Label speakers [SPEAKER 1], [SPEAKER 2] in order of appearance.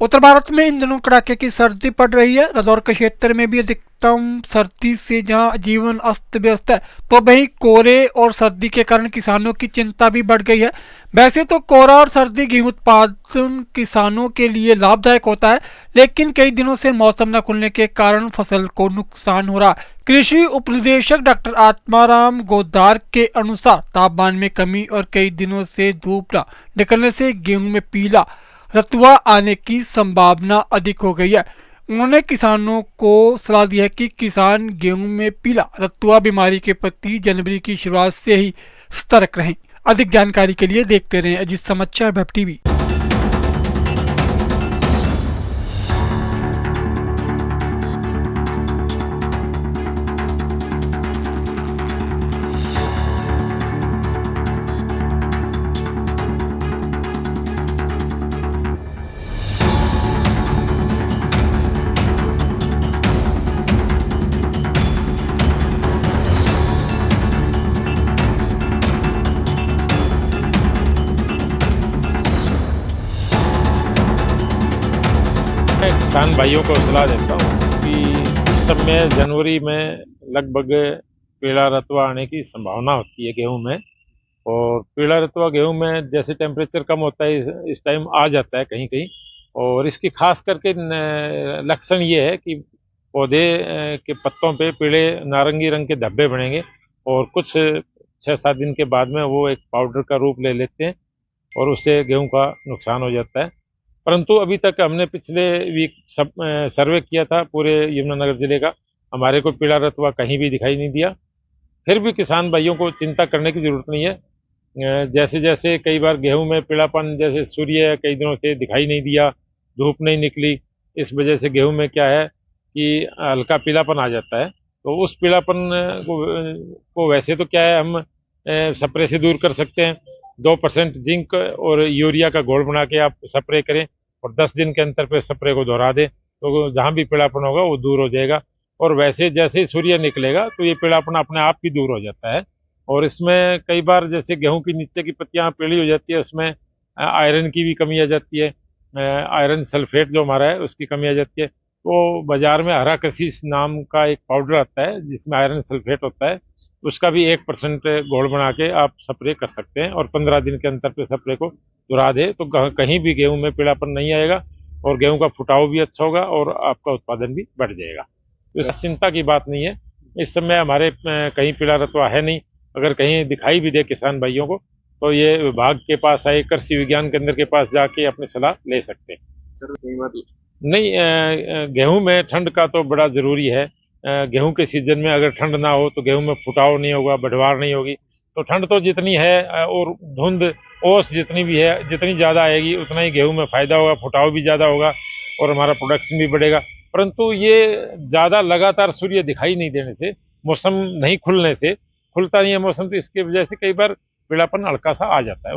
[SPEAKER 1] उत्तर भारत में इन दिनों कड़ाके की सर्दी पड़ रही है। रादौर के क्षेत्र में भी अधिकतम सर्दी से जहां जीवन अस्त व्यस्त है, तो वहीं कोहरे और सर्दी के कारण किसानों की चिंता भी बढ़ गई है। वैसे तो कोहरा और सर्दी गेहूं उत्पादन किसानों के लिए लाभदायक होता है, लेकिन कई दिनों से मौसम न खुलने के कारण फसल को नुकसान हो रहा है। कृषि उपनिदेशक डॉक्टर आत्माराम गोदार के अनुसार तापमान में कमी और कई दिनों से धूप न निकलने से गेहूं में पीला रतुआ आने की संभावना अधिक हो गई है। उन्होंने किसानों को सलाह दी है कि किसान गेहूं में पीला रतुआ बीमारी के प्रति जनवरी की शुरुआत से ही सतर्क रहें। अधिक जानकारी के लिए देखते रहें अजीत समाचार वेब टीवी।
[SPEAKER 2] मैं किसान भाइयों को सलाह देता हूँ कि इस समय जनवरी में लगभग पीला रतुआ आने की संभावना होती है गेहूं में। और पीला रतुआ गेहूं में जैसे टेम्परेचर कम होता है इस टाइम आ जाता है कहीं कहीं। और इसकी खास करके लक्षण ये है कि पौधे के पत्तों पे पीले नारंगी रंग के धब्बे बनेंगे और कुछ 6-7 दिन के बाद में वो एक पाउडर का रूप ले लेते हैं और उससे गेहूं का नुकसान हो जाता है। परंतु अभी तक हमने पिछले वीक सब सर्वे किया था पूरे यमुनानगर जिले का, हमारे को पीला रतुआ कहीं भी दिखाई नहीं दिया। फिर भी किसान भाइयों को चिंता करने की जरूरत नहीं है। जैसे जैसे कई बार गेहूं में पीलापन, जैसे सूर्य कई दिनों से दिखाई नहीं दिया, धूप नहीं निकली, इस वजह से गेहूं में क्या है कि हल्का पीलापन आ जाता है। तो उस पीलापन को वैसे तो क्या है, हम स्प्रे से दूर कर सकते हैं। 2% जिंक और यूरिया का घोल बना के आप स्प्रे करें और 10 दिन के अंतर पे स्प्रे को दोहरा दें, तो जहाँ भी पीलापन होगा वो दूर हो जाएगा। और वैसे जैसे ही सूर्य निकलेगा तो ये पीलापन अपने आप ही दूर हो जाता है। और इसमें कई बार जैसे गेहूं की नीचे की पत्तियां पीली हो जाती है, उसमें आयरन की भी कमी आ जाती है। आयरन सल्फेट जो हमारा है उसकी कमी आ जाती है। तो बाजार में हरा कसीस नाम का एक पाउडर आता है जिसमें आयरन सल्फेट होता है, उसका भी 1% घोल बना के आप स्प्रे कर सकते हैं और 15 दिन के अंतर पे स्प्रे को दोहरा दे तो कहीं भी गेहूं में पीलापन नहीं आएगा और गेहूं का फुटाव भी अच्छा होगा और आपका उत्पादन भी बढ़ जाएगा। तो इस चिंता की बात नहीं है। इस समय हमारे कहीं पीला रतुआ है नहीं। अगर कहीं दिखाई भी दे किसान भाइयों को तो ये विभाग के पास आए, कृषि विज्ञान केंद्र के पास जाके अपनी सलाह ले सकते हैं। सर कई बार नहीं, गेहूं में ठंड का तो बड़ा जरूरी है। गेहूं के सीजन में अगर ठंड ना हो तो गेहूं में फुटाव नहीं होगा, बढ़वार नहीं होगी। तो ठंड तो जितनी है और धुंध ओस जितनी भी है, जितनी ज़्यादा आएगी उतना ही गेहूं में फायदा होगा, फुटाव भी ज़्यादा होगा और हमारा प्रोडक्शन भी बढ़ेगा। परंतु ये ज़्यादा लगातार सूर्य दिखाई नहीं देने से, मौसम नहीं खुलने से, खुलता नहीं है मौसम, तो इसकी वजह से कई बार पीलापन हल्का सा आ जाता है।